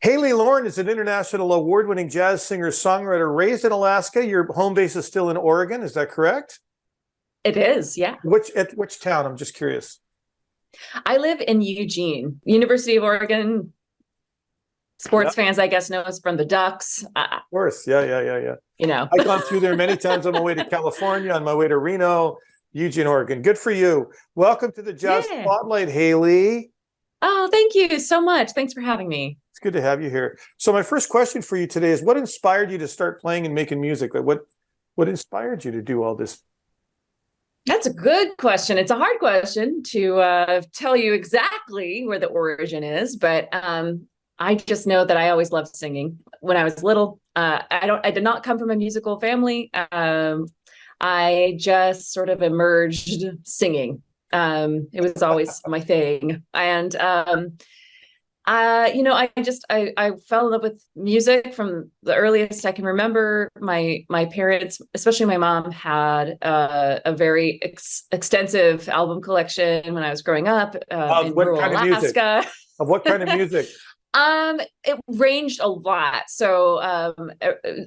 Halie Loren is an international award-winning jazz singer-songwriter raised in Alaska. Your home base is still in Oregon, is that correct? It is, yeah. Which town? I'm just curious. I live in Eugene, University of Oregon. Yeah, Sports fans, I guess, know us from the Ducks. of course. Yeah. You know. I've gone through there many times on my way to California, on my way to Reno, Eugene, Oregon. Good for you. Welcome to the Jazz Yeah. Spotlight, Halie. Oh, thank you so much. Thanks for having me. It's good to have you here. So my first question for you today is, what inspired you to start playing and making music? Like what inspired you to do all this? That's a good question. It's a hard question to tell you exactly where the origin is, but I just know that I always loved singing. When I was little, I did not come from a musical family. I just sort of emerged singing. It was always my thing. And I fell in love with music from the earliest I can remember. My parents, especially my mom, had a very extensive album collection when I was growing up in rural Alaska. Of what kind of music? It ranged a lot. So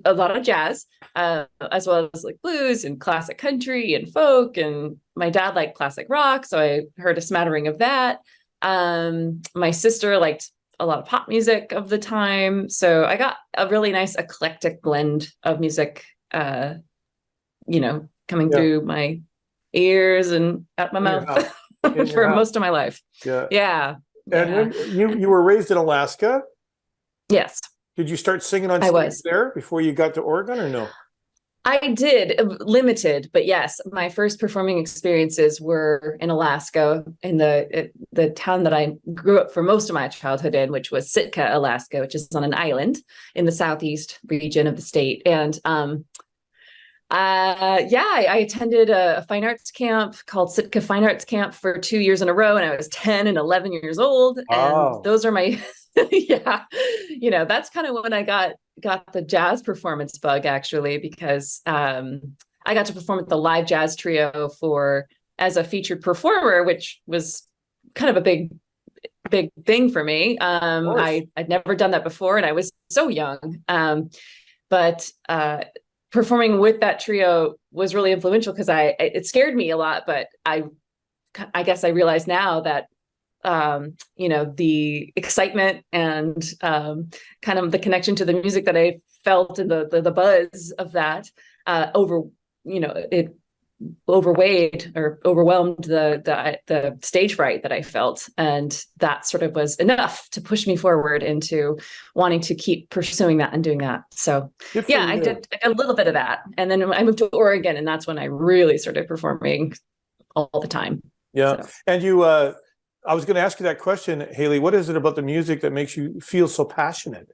a lot of jazz, as well as like blues and classic country and folk. And my dad liked classic rock, so I heard a smattering of that. My sister liked a lot of pop music of the time. So I got a really nice eclectic blend of music, coming through my ears and out my mouth for most of my life. Yeah. And you were raised in Alaska? Yes. Did you start singing on stage there before you got to Oregon, or no? I did, limited, but yes, my first performing experiences were in Alaska, in the town that I grew up for most of my childhood in, which was Sitka, Alaska, which is on an island in the southeast region of the state. And I attended a fine arts camp called Sitka Fine Arts Camp for 2 years in a row, and I was 10 and 11 years old. And those are my, that's kind of when I got the jazz performance bug, actually, because I got to perform with the live jazz trio as a featured performer, which was kind of a big thing for me. I'd never done that before, and I was so young. But performing with that trio was really influential because it scared me a lot, but I guess I realize now that the excitement and kind of the connection to the music that I felt and the buzz of that it overweighed or overwhelmed the stage fright that I felt, and that sort of was enough to push me forward into wanting to keep pursuing that and doing that. So I did a little bit of that, and then I moved to Oregon, and that's when I really started performing all the time. And you I was going to ask you that question, Halie. What is it about the music that makes you feel so passionate?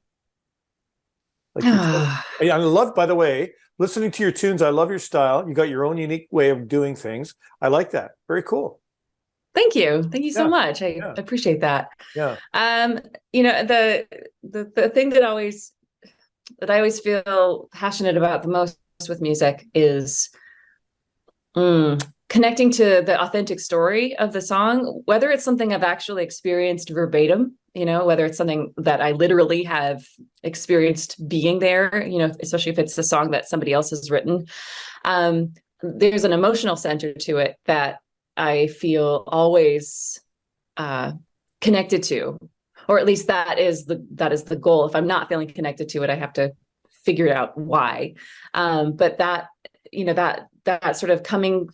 I love, by the way, listening to your tunes. I love your style. You got your own unique way of doing things. I like that. Very cool. Thank you so much. I appreciate that. The thing that I always feel passionate about the most with music is connecting to the authentic story of the song, whether it's something I've actually experienced verbatim, whether it's something that I literally have experienced being there, especially if it's a song that somebody else has written. There's an emotional center to it that I feel always connected to, or at least that is the goal. If I'm not feeling connected to it, I have to figure out why. But that sort of coming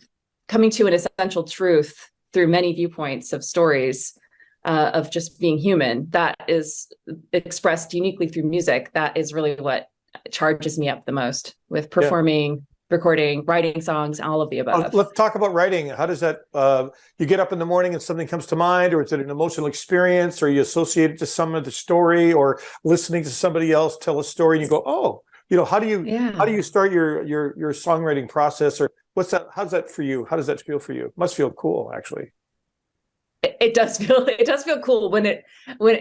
to an essential truth through many viewpoints of stories of just being human, that is expressed uniquely through music. That is really what charges me up the most with performing, recording, writing songs, all of the above. Let's talk about writing. How does that, you get up in the morning and something comes to mind, or is it an emotional experience, or you associate it to some of the story, or listening to somebody else tell a story and you go, oh, how do you start your songwriting process, or what's that? How's that for you? How does that feel for you? It must feel cool, actually. it does feel cool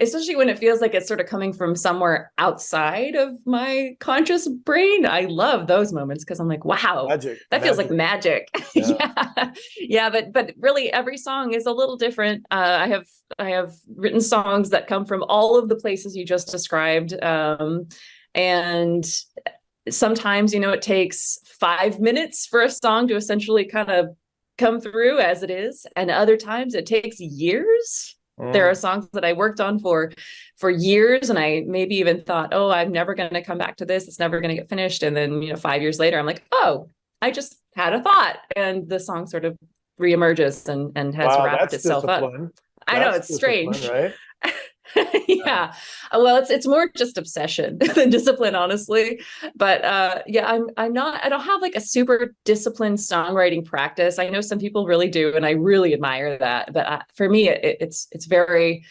especially when it feels like it's sort of coming from somewhere outside of my conscious brain. I love those moments because I'm like, wow, Magic. that feels like magic. Yeah. Yeah. But really every song is a little different. I have written songs that come from all of the places you just described. And sometimes, it takes 5 minutes for a song to essentially kind of come through as it is, and other times it takes years. There are songs that I worked on for years, and I maybe even thought, oh, I'm never going to come back to this, it's never going to get finished, and then 5 years later I'm like, oh, I just had a thought, and the song sort of reemerges and has wrapped itself discipline. up. I know, it's strange, right? Yeah. Well, it's more just obsession than discipline, honestly. But yeah, I don't have like a super disciplined songwriting practice. I know some people really do, and I really admire that. But for me, it's very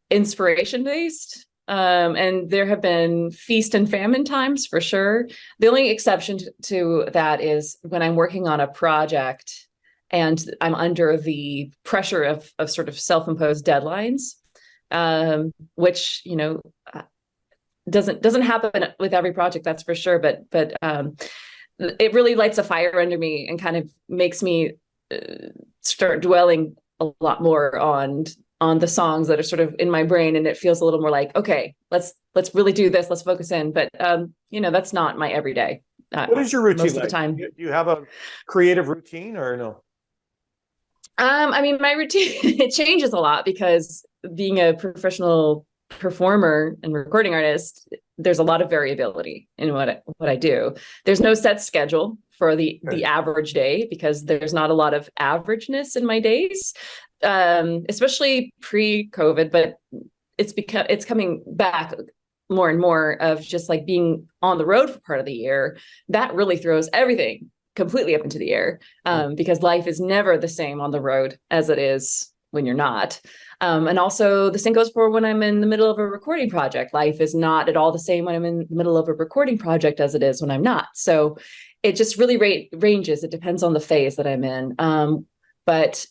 inspiration based. And there have been feast and famine times for sure. The only exception to that is when I'm working on a project and I'm under the pressure of sort of self-imposed deadlines. Which doesn't happen with every project, that's for sure. But it really lights a fire under me and kind of makes me start dwelling a lot more on the songs that are sort of in my brain, and it feels a little more like, okay, let's really do this, let's focus in. But that's not my everyday. What is your routine most like? Of the time? Do you have a creative routine or no? I mean, my routine, it changes a lot because being a professional performer and recording artist, there's a lot of variability in what I do. There's no set schedule for the average day because there's not a lot of averageness in my days, especially pre-COVID, but it's coming back more and more of just like being on the road for part of the year. That really throws everything completely up into the air, because life is never the same on the road as it is when you're not. And also the same goes for when I'm in the middle of a recording project. Life is not at all the same when I'm in the middle of a recording project as it is when I'm not. So it just really ranges. It depends on the phase that I'm in. But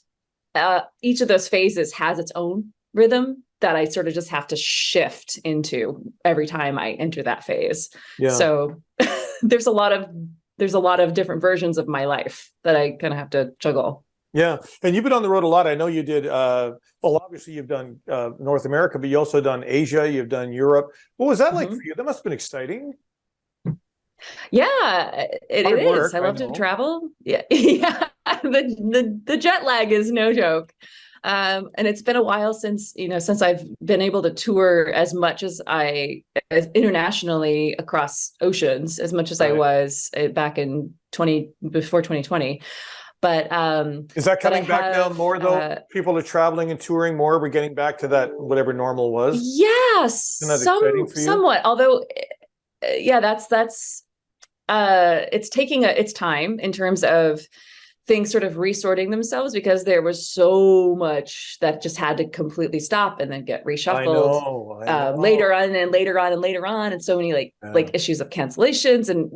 each of those phases has its own rhythm that I sort of just have to shift into every time I enter that phase. Yeah. So there's a lot of different versions of my life that I kind of have to juggle. Yeah. And you've been on the road a lot. I know you did, well, obviously you've done North America, but you also done Asia, you've done Europe. What was that like for you? That must have been exciting. Yeah, it is. I love to travel. Yeah. Yeah. The jet lag is no joke. And it's been a while since I've been able to tour as much as internationally across oceans, as much as I was back in before 2020. But is that coming back now more though? People are traveling and touring more. We're getting back to that whatever normal was. Yes, somewhat. Although, yeah, that's it's taking its time in terms of things sort of resorting themselves, because there was so much that just had to completely stop and then get reshuffled. I know. Later on and later on and later on, and so many like issues of cancellations, and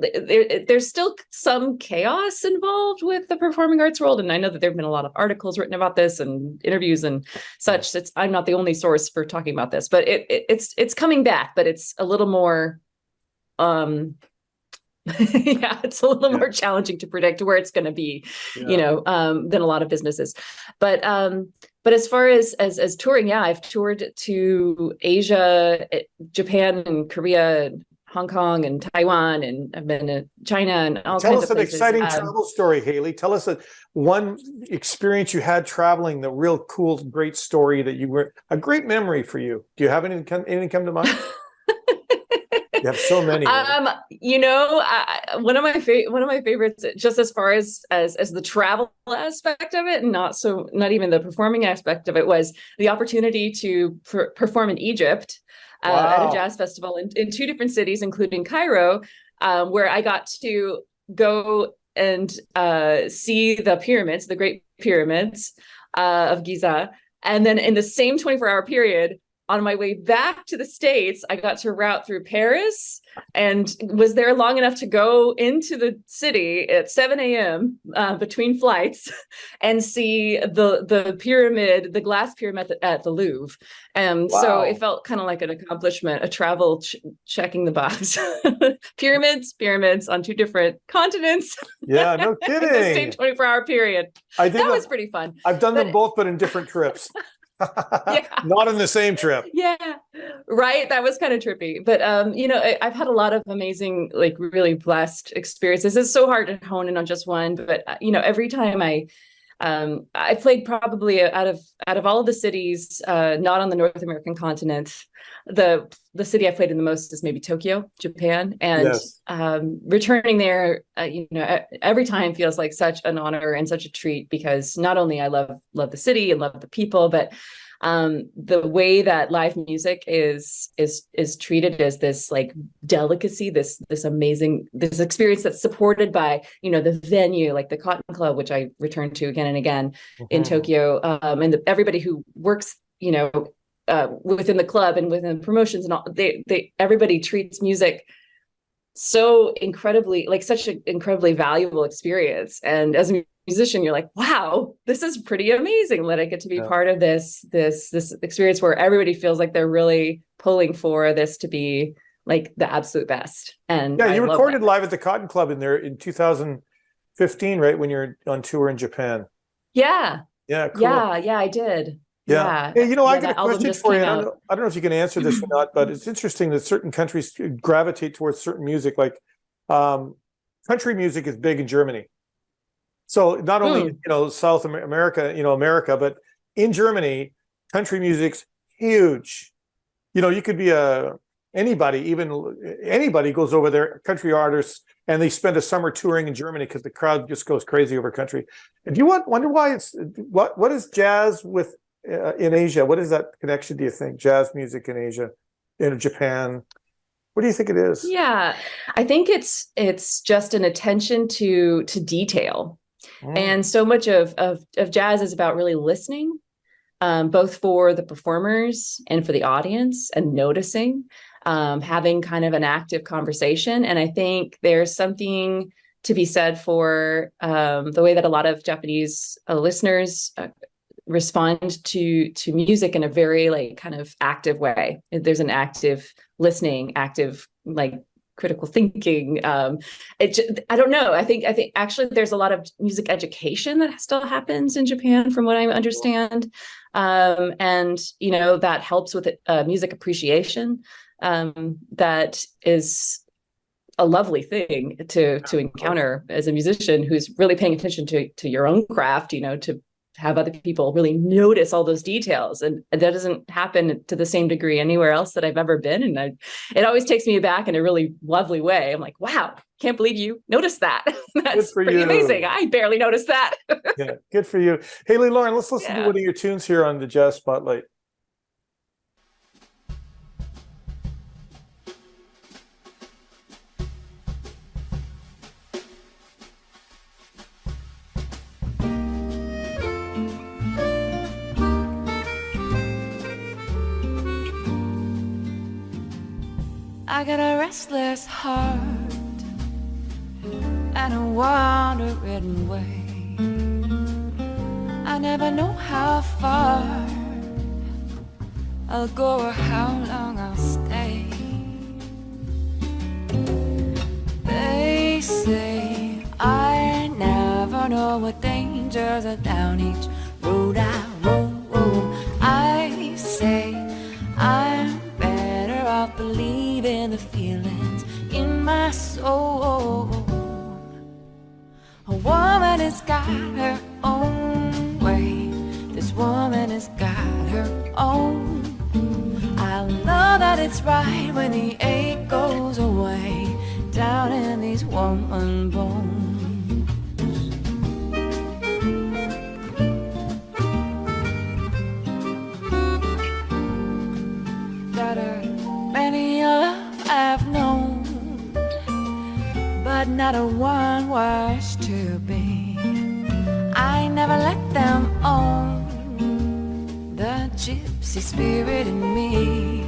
there's still some chaos involved with the performing arts world. And I know that there have been a lot of articles written about this and interviews and such. I'm not the only source for talking about this, but it's coming back, but it's a little more yeah, it's a little more challenging to predict where it's going to be, than a lot of businesses. But as far as touring, yeah, I've toured to Asia, Japan, and Korea, and Hong Kong, and Taiwan, and I've been to China and all kinds of places. Tell us an exciting travel story, Halie. Tell us one experience you had traveling, the real cool, great story that a great memory for you. Do you have anything come to mind? You have so many. Right? One of my favorites, just as far as the travel aspect of it, and not even the performing aspect of it, was the opportunity to perform in Egypt at a jazz festival in 2 different cities, including Cairo, where I got to go and see the Great Pyramids of Giza, and then in the same 24-hour period, on my way back to the States, I got to route through Paris and was there long enough to go into the city at 7 a.m. Between flights and see the pyramid, the glass pyramid at the Louvre. So it felt kind of like an accomplishment, a travel checking the box. pyramids on 2 different continents. Yeah, no kidding. In the same 24-hour period. That was pretty fun. I've done them both, but in different trips. Yeah. Not in the same trip. Yeah, right. That was kind of trippy. But I've had a lot of amazing, like really blessed experiences. It's so hard to hone in on just one, but every time I played probably out of all of the cities, not on the North American continent, the city I played in the most is maybe Tokyo, Japan. And yes. Returning there, every time feels like such an honor and such a treat, because not only I love the city and love the people, but the way that live music is treated as this like delicacy, this amazing, this experience that's supported by, the venue, like the Cotton Club, which I return to again and again in Tokyo, and everybody who works, within the club and within promotions and all, everybody treats music so incredibly, like such an incredibly valuable experience. And as a musician, you're like, wow, this is pretty amazing that I get to be part of this experience where everybody feels like they're really pulling for this to be like the absolute best. And yeah, you recorded live at the Cotton Club in 2015, right? When you're on tour in Japan. Yeah. Yeah. Cool. Yeah, I did. Yeah. Hey, I got a question for you. I don't know if you can answer this or not, but it's interesting that certain countries gravitate towards certain music. Like country music is big in Germany. So not only, South America, America, but in Germany, country music's huge. You could be anybody goes over there, country artists, and they spend a summer touring in Germany because the crowd just goes crazy over country. And do you wonder why what is jazz with in Asia? What is that connection, do you think? Jazz music in Asia, in Japan? What do you think it is? Yeah, I think it's just an attention to detail. And so much of jazz is about really listening, both for the performers and for the audience, and noticing, having kind of an active conversation. And I think there's something to be said for the way that a lot of Japanese listeners respond to music in a very like kind of active way. There's an active listening, active like critical thinking. I don't know. I think actually there's a lot of music education that still happens in Japan, from what I understand, and that helps with music appreciation. That is a lovely thing to encounter as a musician who's really paying attention to your own craft. To have other people really notice all those details, and that doesn't happen to the same degree anywhere else that I've ever been. And it always takes me back in a really lovely way. I'm like, wow, can't believe you noticed that. That's pretty amazing. I barely noticed that. Yeah, good for you. Halie Loren, let's listen to one of your tunes here on the Jazz Spotlight. I got a restless heart and a wander-ridden way. I never know how far I'll go or how long I'll stay. They say I never know what dangers are down each road I roam. I say I'm better off believing the feelings in my soul. A woman has got her own way. This woman has got her own. I know that it's right when the ache goes away down in these woman bones. That are many I've known, but not a one was to be. I never let them own the gypsy see spirit in me.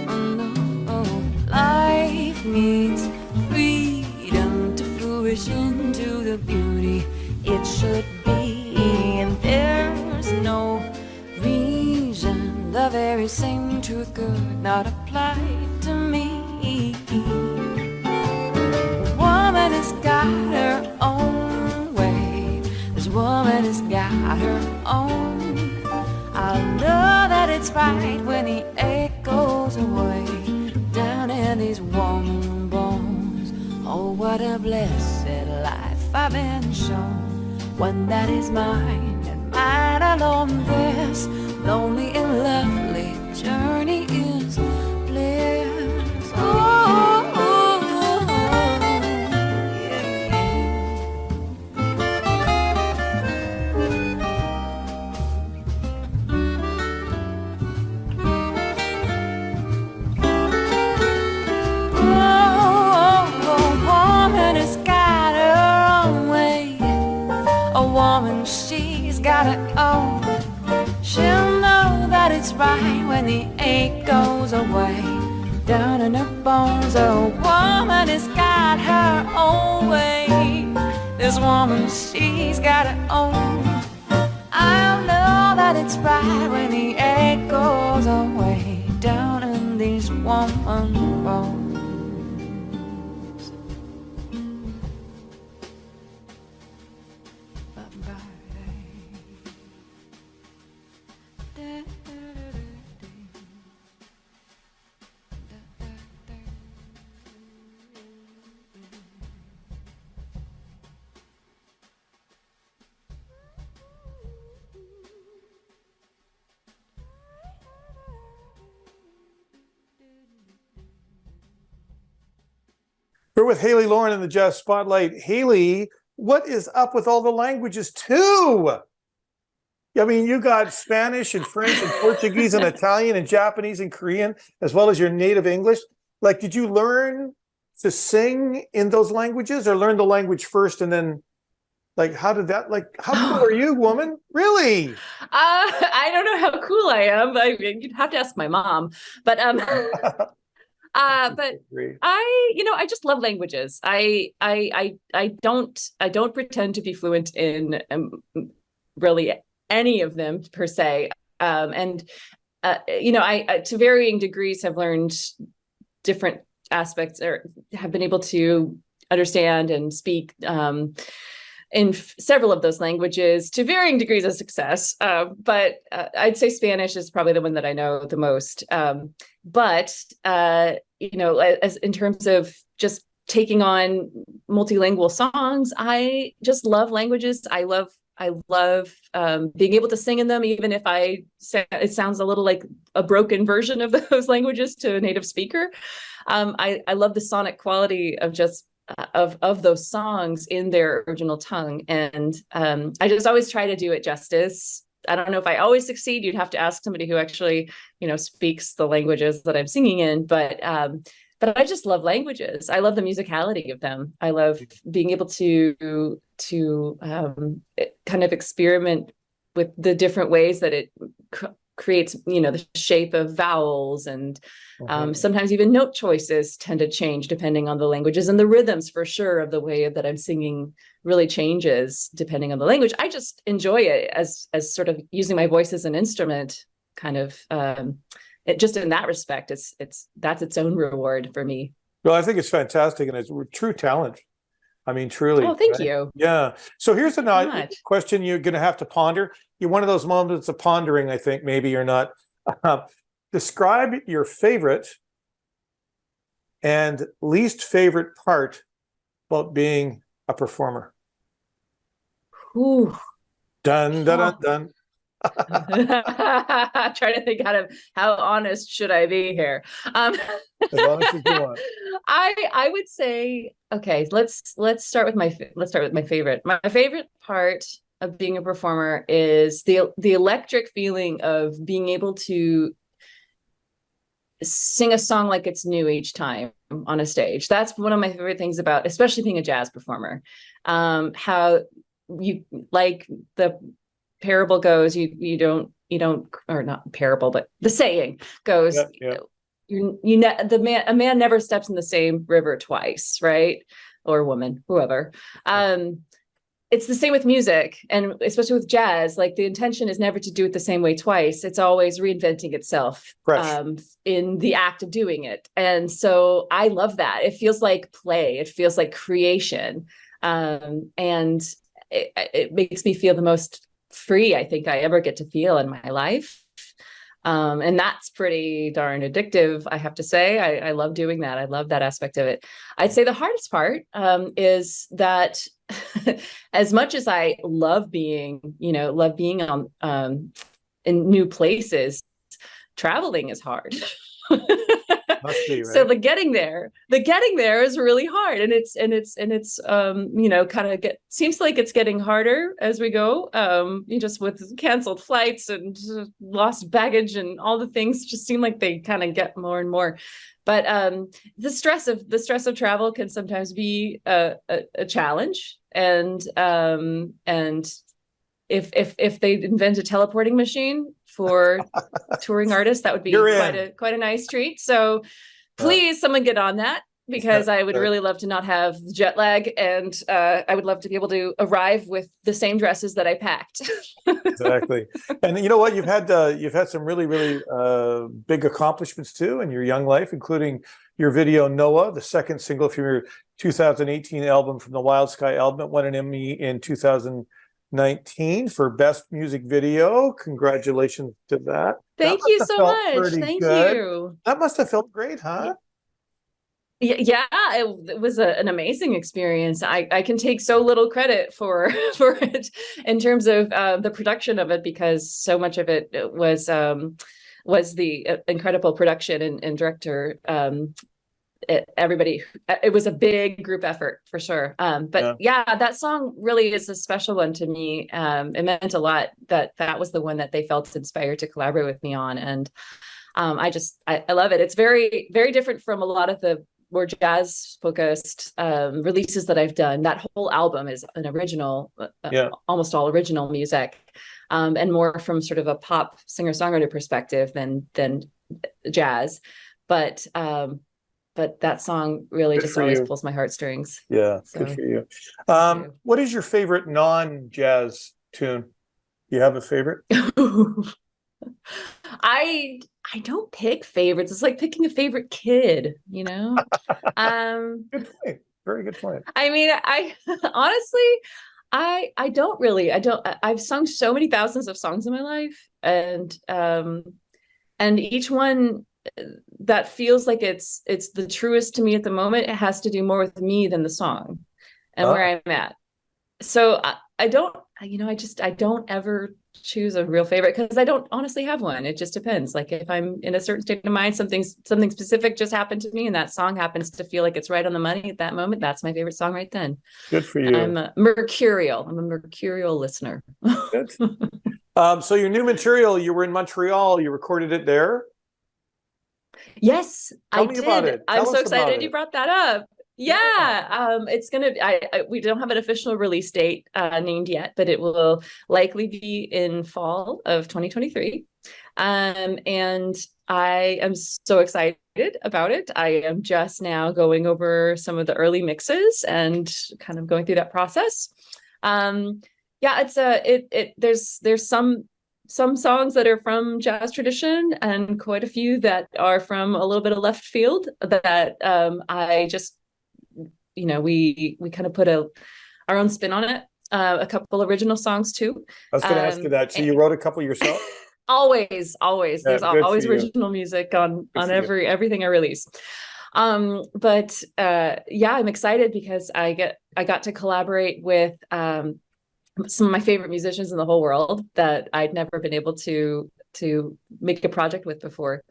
Oh no, life needs freedom to flourish into the beauty it should be, and there's no reason the very same truth could not apply to me. A woman has got her own way. This woman has got her own. I know that it's right when the ache goes away down in these woman bones. Oh, what a blessed life I've been shown, one that is mine and mine alone. This lonely and lovely journey is bliss. Oh, oh, oh, yeah, woman has got her own way. A woman, she's got her own. She'll know that it's right when the ache goes away down in her bones. A woman has got her own way. This woman, she's got her own. I'll know that it's right when the ache goes away down in these woman bones. We're with Halie Loren in the Jazz Spotlight. Halie, what is up with all the languages too? I mean, you got Spanish and French and Portuguese and Italian and Japanese and Korean, as well as your native English. Like, did you learn to sing in those languages, or learn the language first and then, like, how did that, like, how cool are you, woman? Really? I don't know how cool I am, but you'd have to ask my mom. But but I just love languages. I don't pretend to be fluent in really any of them per se. I to varying degrees have learned different aspects, or have been able to understand and speak in several of those languages to varying degrees of success. But I'd say Spanish is probably the one that I know the most. But as in terms of just taking on multilingual songs, I just love languages. I love being able to sing in them, even if it sounds a little like a broken version of those languages to a native speaker. I love the sonic quality of just of those songs in their original tongue, and I just always try to do it justice. I don't know if I always succeed. You'd have to ask somebody who actually, speaks the languages that I'm singing in. But I just love languages. I love the musicality of them. I love being able to kind of experiment with the different ways that it creates, the shape of vowels, and sometimes even note choices tend to change depending on the languages, and the rhythms for sure of the way that I'm singing really changes depending on the language. I just enjoy it as sort of using my voice as an instrument, kind of. Just in that respect, that's its own reward for me. Well, I think it's fantastic, and it's true talent. I mean, truly. Oh, thank you. Yeah. So here's a question you're going to have to ponder. You're one of those moments of pondering, I think, maybe you're not. Describe your favorite and least favorite part about being a performer. Ooh. Dun, dun, dun, dun. Trying to think how honest should I be here. As honest as you want. I would say, okay, let's start with my favorite. My favorite part of being a performer is the electric feeling of being able to sing a song like it's new each time on a stage. That's one of my favorite things about, especially being a jazz performer. How you like parable goes, you don't, or not parable, but the saying goes, a man never steps in the same river twice, right? Or woman, whoever. It's the same with music, and especially with jazz. Like, the intention is never to do it the same way twice. It's always reinventing itself in the act of doing it. And so I love that. It feels like play. It feels like creation. And it makes me feel the most free I think I ever get to feel in my life. And that's pretty darn addictive, I have to say. I love doing that. I love that aspect of it. I'd say the hardest part is that as much as I love being on in new places, traveling is hard. Must be, right? So the getting there is really hard, and it's kind of seems like it's getting harder as we go. Just with canceled flights and lost baggage and all the things just seem like they kind of get more and more. But the stress of travel can sometimes be a challenge, and if they invent a teleporting machine for touring artists, that would be quite a nice treat. So please, someone get on that, because I would really love to not have jet lag, and I would love to be able to arrive with the same dresses that I packed. Exactly. And you know what? You've had some really, really big accomplishments too in your young life, including your video Noah, the second single from your 2018 album, from the Wild Sky album. It won an Emmy in 2019 for Best Music Video. Congratulations to that. Thank you so much. Thank you. That must have felt great, huh? Yeah, it was an amazing experience. I can take so little credit for it in terms of the production of it, because so much of it was the incredible production and director. Everybody, it was a big group effort for sure. But that song really is a special one to me. It meant a lot that was the one that they felt inspired to collaborate with me on. And I love it. It's very, very different from a lot of the more jazz focused releases that I've done. That whole album is an original, almost all original music, and more from sort of a pop singer-songwriter perspective than jazz. But that song really just always pulls my heartstrings. Yeah, so, good for you. What is your favorite non-jazz tune? You have a favorite? I don't pick favorites. It's like picking a favorite kid, you know? Good point. Very good point. I mean, I honestly, I've sung so many thousands of songs in my life, and each one that feels like it's the truest to me at the moment, it has to do more with me than the song and where I'm at. So I don't ever choose a real favorite, because I don't honestly have one. It just depends. Like, if I'm in a certain state of mind, something specific just happened to me, and that song happens to feel like it's right on the money at that moment, that's my favorite song right then. Good for you. I'm a mercurial listener. Good. So your new material, you were in Montreal, you recorded it there? Yes, I did. About it. I'm so excited you brought that up. Yeah, it's gonna. We don't have an official release date named yet, but it will likely be in fall of 2023. And I am so excited about it. I am just now going over some of the early mixes and kind of going through that process. There's some songs that are from jazz tradition, and quite a few that are from a little bit of left field that I just, we kind of put our own spin on it. A couple original songs too. I was going to ask you that. So you wrote a couple yourself? Always. There's always original music on everything I release. I'm excited because I got to collaborate with some of my favorite musicians in the whole world that I'd never been able to make a project with before,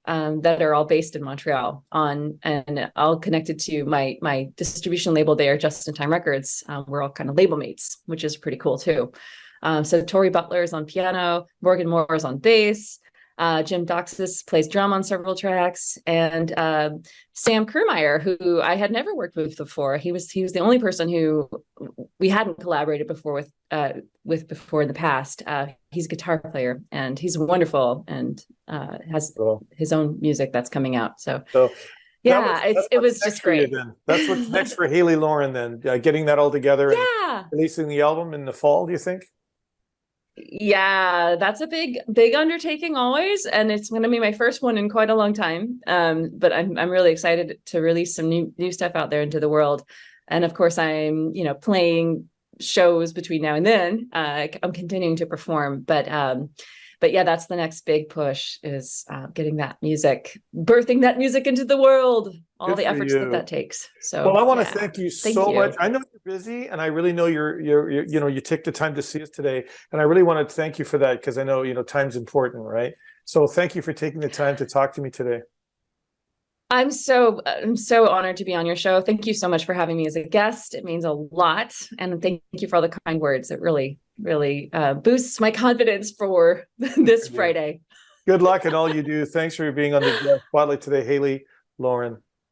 that are all based in Montreal and all connected to my distribution label there, Just in Time Records. We're all kind of label mates, which is pretty cool too. So Tori Butler's on piano, Morgan Moore's on bass, Jim Doxis plays drum on several tracks, and Sam Kermeyer, who I had never worked with before. He was the only person who we hadn't collaborated before with before in the past. He's a guitar player, and he's wonderful, and has his own music that's coming out. So yeah, it was just great. Then. That's what's next for Halie Loren then, getting that all together and releasing the album in the fall, do you think? Yeah, that's a big undertaking always, and it's going to be my first one in quite a long time. But I'm really excited to release some new stuff out there into the world. And of course, I'm playing shows between now and then. I'm continuing to perform, but yeah, that's the next big push, is getting that music, birthing that music into the world. All the efforts that takes. So, well, I want to thank you so much. I know you're busy, and I really know you took the time to see us today, and I really want to thank you for that, because I know time's important, right? So, thank you for taking the time to talk to me today. I'm so honored to be on your show. Thank you so much for having me as a guest. It means a lot, and thank you for all the kind words. It really boosts my confidence for this Friday. Good luck in all you do. Thanks for being on the Spotlight today, Halie Loren.